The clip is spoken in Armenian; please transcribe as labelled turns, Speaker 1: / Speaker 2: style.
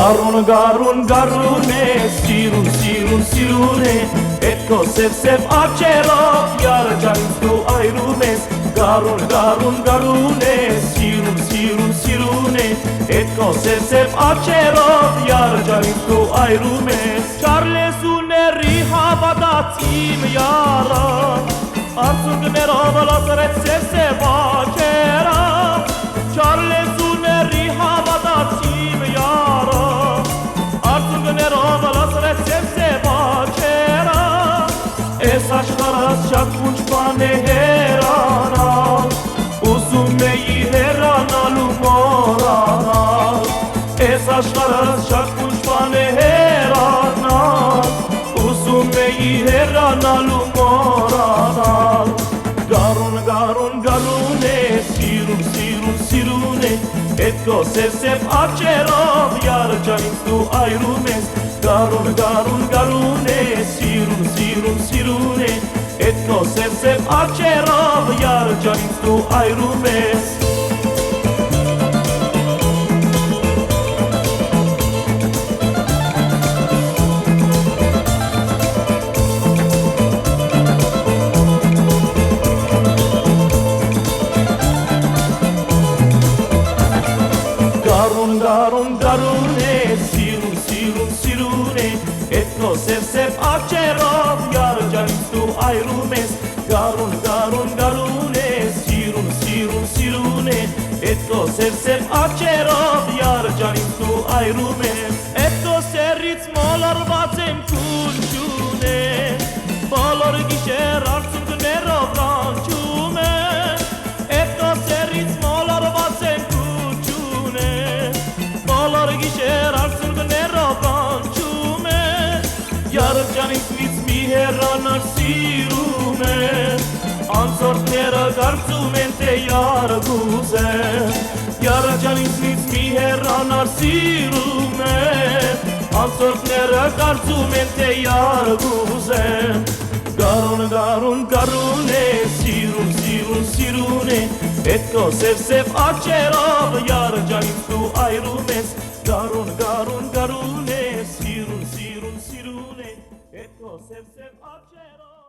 Speaker 1: Գարուն է, սիրուն է, էդ քո սև աչերով յարջանից դու այրում ես Գարուն է, սիրուն է, էդ քո սև աչերով յարջանից դու այրում ես Չարլես ուների հավատաց իմ յարը Արցունքներով լացրեց սև աչերը Չարլես ուների հավատաց իմ յարը Արցունքներով լացրեց սև աչերը Էս աշխարհս շատ քուչ բան է հեռանալ Ուզում էի հեռանալ ու մոռանալ Էս աշխարհս շատ քուչ բան է հեռանալ Ուզում էի հեռանալ ու մոռանալ Գարուն է, սիրուն է, էդ քո սև աչերով յարջանից դու այրում ես Գարուն է, սիրուն է, էդ քո սև աչերով յարջանից դու այրում ես Գարուն է, սիրուն է, էդ քո սև աչերով յարջանից դու այրում ես Գարուն է, սիրուն է, էդ քո սև աչերով յարջանից դու այրում ես Էդ քո սերից մոլորված եմ քուլ չունեմ Բոլոր գիշեր արցունքներով կանչում եմ Էդ քո սերից մոլորված եմ Բոլոր գիշեր արցունքներով կանչում է Յարջանից մի հեռանալ սիրում է Անցորդները կարծում են թե յար կուզեմ Յարջանից մի հեռանալ սիրում է Անցորդները կարծում են թե յար կուզեմ Գարուն է, սիրուն է, էդ քո սև աչերով յարջանից դու այրում ես Գարուն է, սիրուն է, էդ քո սև աչերով